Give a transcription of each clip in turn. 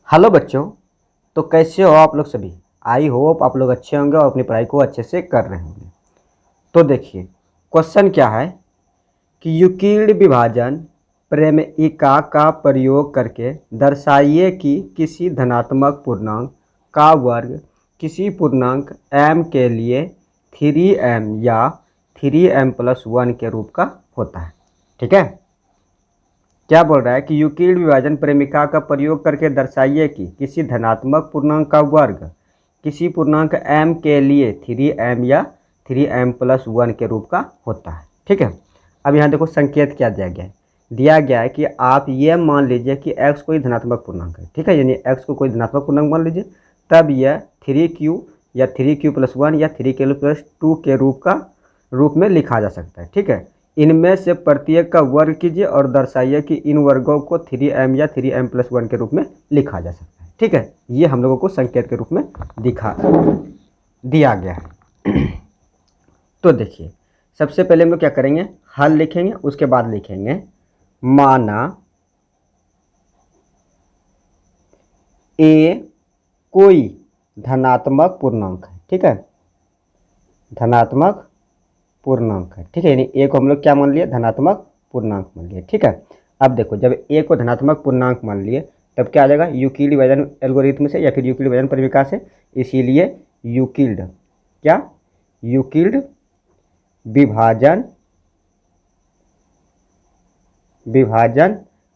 Hello बच्चों। तो कैसे हो आप लोग सभी। आई होप आप लोग अच्छे होंगे और अपनी पढ़ाई को अच्छे से कर रहे होंगे। तो देखिए क्वेश्चन क्या है कि यूक्लिड विभाजन प्रमेयिका का प्रयोग करके दर्शाइए कि किसी धनात्मक पूर्णांक का वर्ग किसी पूर्णांक m के लिए 3m या 3m+1 के रूप का होता है। ठीक है, क्या बोल रहा है कि यूक्लिड विभाजन प्रमेयिका का प्रयोग करके दर्शाइए कि किसी धनात्मक पूर्णांक का वर्ग किसी पूर्णांक m के लिए 3m या 3m+1 के रूप का होता है। ठीक है, अब यहाँ देखो संकेत क्या दिया गया है कि आप ये मान लीजिए कि x कोई धनात्मक पूर्णांक है। ठीक है, यानी x को कोई धनात्मक पूर्णांक मान लीजिए, तब यह 3q या 3q+1 या 3q+2 के रूप में लिखा जा सकता है। ठीक है, इनमें से प्रत्येक का वर्ग कीजिए और दर्शाइए कि इन वर्गों को 3m या 3m+1 के रूप में लिखा जा सकता है। ठीक है, ये हम लोगों को संकेत के रूप में दिया गया है। तो देखिए सबसे पहले हम लोग क्या करेंगे, हल लिखेंगे, उसके बाद लिखेंगे माना a कोई धनात्मक पूर्णांक है। ठीक है, धनात्मक पूर्णांक है। ठीक है, यानी a को हम लोग क्या मान लिए, धनात्मक पूर्णांक मान लिए। ठीक है, अब देखो जब a को धनात्मक पूर्णांक मान लिए तब क्या आ जाएगा, यूक्लिड विभाजन एल्गोरिथम से या फिर यूक्लिड विभाजन प्रमेयिका से। इसीलिए यूक्लिड क्या, यूक्लिड विभाजन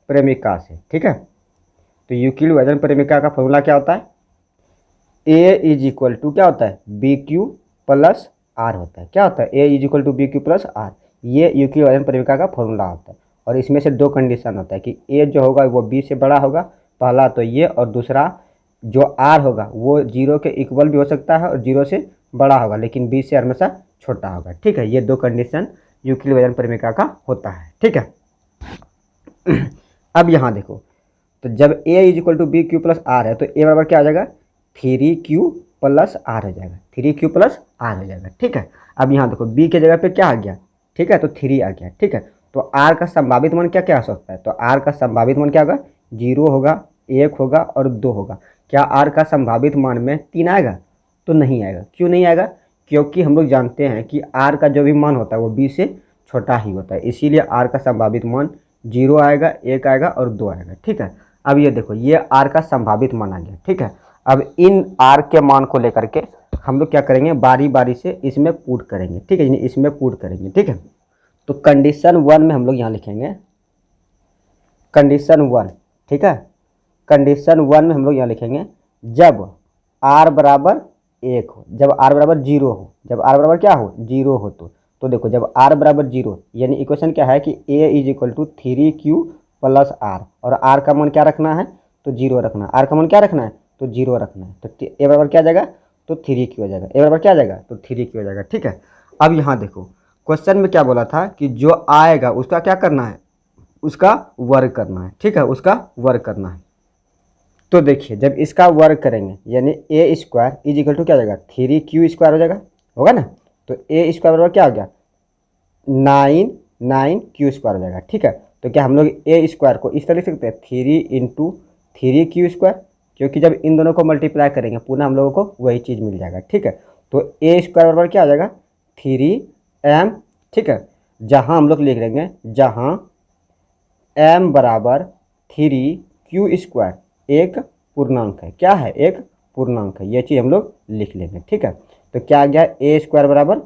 प्रमेयिका से। ठीक है, तो यूक्लिड विभाजन प्रमेयिका का फॉर्मूला क्या होता है, a क्या होता है, bq+r होता है। क्या होता है, a bq+r। ये यूक्लिड विभाजन प्रमेयिका का फॉर्मूला होता है। और इसमें से दो कंडीशन होता है कि a जो होगा वो b से बड़ा होगा, पहला तो ये, और दूसरा जो r होगा वो 0 के इक्वल भी हो सकता है और 0 से बड़ा होगा, लेकिन b से हमेशा छोटा होगा। ठीक है, ये दो कंडीशन यूक्लिड विभाजन प्रमेयिका का होता है। ठीक है, अब यहाँ देखो, तो जब a bq+r है तो a बराबर क्या आ जाएगा, 3q+r हो जाएगा, 3q+r हो जाएगा। ठीक है, अब यहाँ देखो b के जगह पे क्या आ गया, ठीक है, तो 3 आ गया। ठीक है, तो r का संभावित मान क्या क्या हो सकता है, तो r का संभावित मान क्या होगा, 0 होगा, 1 होगा और 2 होगा। क्या r का संभावित मान में 3 आएगा, तो नहीं आएगा। क्यों नहीं आएगा, क्योंकि हम लोग जानते हैं कि r का जो भी मान होता है वो b से छोटा ही होता है, इसीलिए r का संभावित मान 0 आएगा, 1 आएगा और 2 आएगा। ठीक है, अब ये देखो ये r का संभावित मान आ गया। ठीक है, अब इन r के मान को लेकर के हम लोग क्या करेंगे, बारी बारी से इसमें पुट करेंगे। ठीक है, यानी इसमें पुट करेंगे। ठीक है, तो कंडीशन 1 में हम लोग यहाँ लिखेंगे कंडीशन 1। ठीक है, कंडीशन 1 में हम लोग यहाँ लिखेंगे जब r बराबर 1 हो, जब r बराबर 0 हो, जब r बराबर क्या हो, 0 हो। तो देखो जब r बराबर 0, यानी इक्वेशन क्या है कि a = 3q+r, और r का मान क्या रखना है, तो 0 रखना है। r का मान क्या रखना है, तो 0 रखना है। तो a बराबर क्या आ जाएगा, तो 3q हो जाएगा। a बराबर क्या आ जाएगा, तो 3q हो जाएगा। ठीक है, अब यहाँ देखो क्वेश्चन में क्या बोला था कि जो आएगा उसका क्या करना है, उसका वर्ग करना है। ठीक है, उसका वर्ग करना है। तो देखिए जब इसका वर्ग करेंगे यानी a² = क्या हो जाएगा, 3q² हो जाएगा, होगा ना। तो a² बराबर क्या हो गया, 9q² हो जाएगा। ठीक है, तो क्या हम लोग a² को इस तरह लिख सकते हैं, 3 × 3q², क्योंकि जब इन दोनों को मल्टीप्लाई करेंगे पुनः हम लोगों को वही चीज़ मिल जाएगा। ठीक है, तो a² बराबर क्या हो जाएगा, 3m। ठीक है, जहाँ हम लोग लिख लेंगे, जहाँ m बराबर 3q² एक पूर्णांक है। क्या है, एक पूर्णांक है, ये चीज़ हम लोग लिख लेंगे। ठीक है, तो क्या आ गया, a² बराबर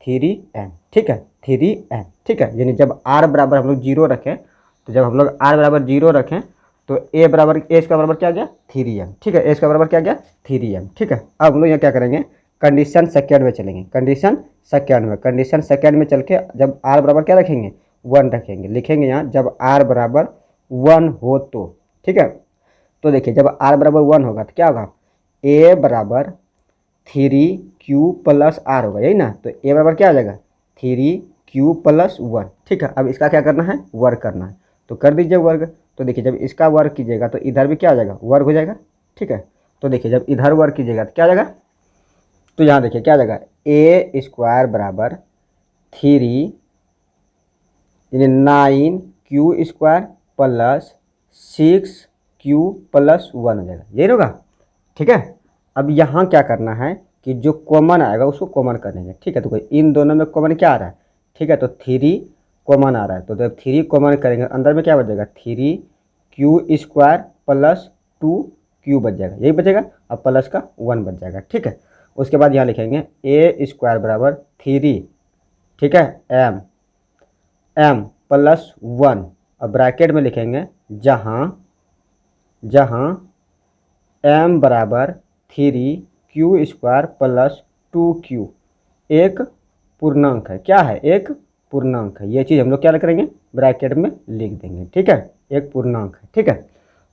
3m। ठीक है, 3m। ठीक है, यानी जब r बराबर हम लोग 0 रखें, तो जब हम लोग r बराबर 0 रखें तो a² बराबर क्या आ गया, 3m। ठीक है, a² बराबर क्या आ गया, 3m। ठीक है, अब हम लोग यहाँ क्या करेंगे, कंडीशन सेकेंड में चलेंगे। कंडीशन सेकेंड में चल के जब r बराबर क्या रखेंगे, 1 रखेंगे, लिखेंगे यहाँ जब r बराबर 1 हो तो। ठीक है, तो देखिए जब r बराबर 1 होगा तो क्या होगा, a बराबर 3q+r होगा, यही ना। तो a बराबर क्या आ जाएगा, 3q+1। ठीक है, अब इसका क्या करना है, वर्ग करना है, तो कर दीजिए वर्ग। तो देखिए जब इसका वर्ग कीजिएगा तो इधर भी क्या हो जाएगा, वर्ग हो जाएगा। ठीक है, तो देखिए जब इधर वर्ग कीजिएगा तो क्या आ जाएगा, तो यहाँ देखिए क्या आ जाएगा, a² बराबर 3 यानी 9q² + 6 क्यू प्लस 1 हो जाएगा, यही होगा। ठीक है, अब यहाँ क्या करना है कि जो कॉमन आएगा उसको कॉमन कर देंगे। ठीक है, तो इन दोनों में कॉमन क्या आ रहा है, ठीक है, तो 3 कॉमन आ रहा है, तो जब 3 कॉमन करेंगे अंदर में क्या बचेगा, 3 क्यू² प्लस 2 क्यू बच जाएगा, यही बचेगा, अब प्लस का 1 बच जाएगा। ठीक है, उसके बाद यहाँ लिखेंगे a² बराबर 3, ठीक है, m प्लस 1, अब ब्रैकेट में लिखेंगे जहाँ m बराबर 3 क्यू² प्लस 2 क्यू एक पूर्णांक है, क्या है, एक पूर्णांक है, ये चीज़ हम लोग क्या करेंगे, ब्रैकेट में लिख देंगे। ठीक है, एक पूर्णांक है। ठीक है,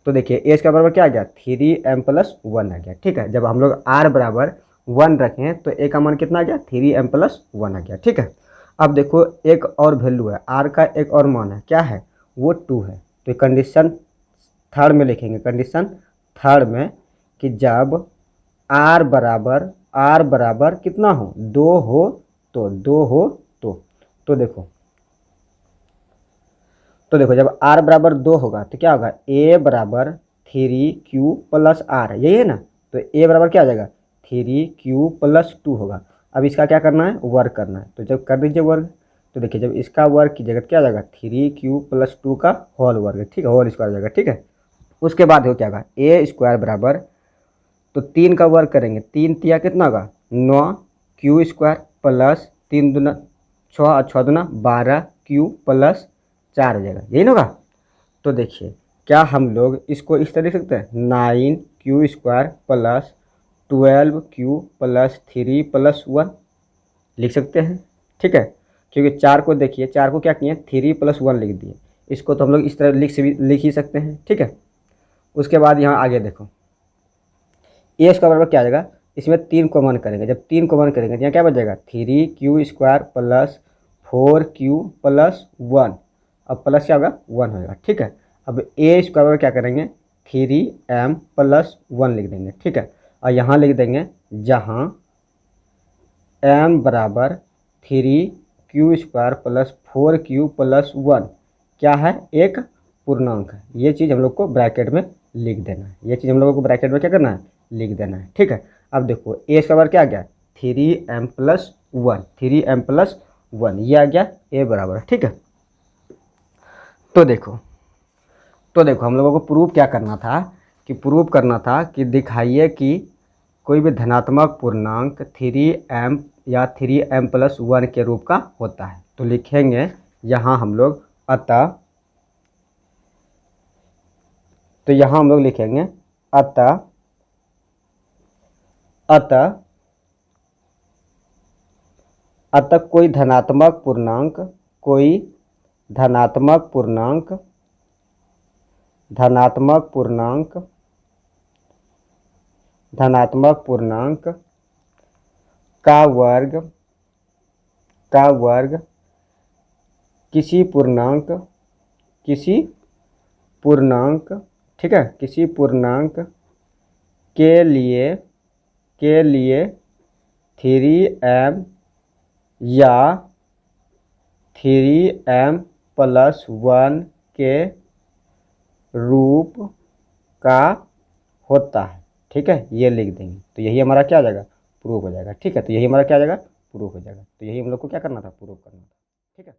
तो देखिए ए इसका बराबर क्या आ गया, 3m प्लस 1 आ गया। ठीक है, जब हम लोग r बराबर 1 रखें तो ए का मान कितना आ गया, 3m प्लस 1 आ गया। ठीक है, अब देखो एक और वैल्यू है, r का एक और मान है, क्या है, वो 2 है। तो कंडीशन थर्ड में लिखेंगे, कंडीशन थर्ड में कि जब r बराबर कितना हो, 2 हो तो देखो जब r बराबर 2 होगा तो क्या होगा, a बराबर 3q प्लस r, यही है ना, तो a बराबर क्या आ जाएगा, 3q प्लस 2 होगा। अब इसका क्या करना है, वर्क करना है, तो जब कर दीजिए वर्क, तो देखिए जब इसका वर्क कीजिएगा तो क्या आ जाएगा, 3q प्लस 2 का होल वर्ग, ठीक है, होल स्क्वायर आ जाएगा। ठीक है, उसके बाद देखो क्या होगा, a² बराबर, तो 3 का वर्क करेंगे, 3 तिया कितना होगा, 9 क्यू² प्लस 3 दूना 6, 6 दूना 12 क्यू प्लस 4 हो जाएगा, यही ना होगा। तो देखिए क्या हम लोग इसको इस तरह लिख सकते हैं, 9 क्यू² प्लस 12 क्यू प्लस 3 प्लस 1 लिख सकते हैं। ठीक है, क्योंकि 4 को देखिए, 4 को क्या किए, 3 प्लस 1 लिख दिए, इसको तो हम लोग इस तरह लिख ही सकते हैं। ठीक है, उसके बाद यहाँ आगे देखो ए इसका बराबर क्या आ जाएगा, इसमें 3 कॉमन करेंगे, जब 3 कॉमन करेंगे तो यहाँ क्या बच जाएगा, 3q² प्लस 4q प्लस 1, अब प्लस क्या होगा, 1 होगा। ठीक है, अब a² बराबर क्या करेंगे, 3m प्लस 1 लिख देंगे। ठीक है, और यहाँ लिख देंगे जहाँ m बराबर 3q² प्लस 4q प्लस 1 क्या है, एक पूर्णांक है, ये चीज़ हम लोग को ब्रैकेट में लिख देना है, ये चीज़ हम लोगों को ब्रैकेट में क्या करना है, लिख देना है। ठीक है, अब देखो a इसका बराबर क्या आ गया, 3m प्लस 1, 3m प्लस 1 ये आ गया a बराबर। ठीक है, तो देखो हम लोगों को प्रूव क्या करना था, कि प्रूव करना था कि दिखाइए कि कोई भी धनात्मक पूर्णांक 3m या 3m प्लस 1 के रूप का होता है। तो लिखेंगे यहाँ हम लोग अतः, तो यहाँ हम लोग लिखेंगे अतः कोई धनात्मक पूर्णांक, कोई धनात्मक पूर्णांक का वर्ग किसी पूर्णांक, ठीक है, किसी पूर्णांक के लिए 3m या 3m प्लस 1 के रूप का होता है। ठीक है, ये लिख देंगे, तो यही हमारा क्या आ जाएगा, प्रूफ हो जाएगा। ठीक है, तो यही हमारा क्या आ जाएगा, प्रूफ हो जाएगा। तो यही हम लोग को क्या करना था, प्रूफ करना था। ठीक है।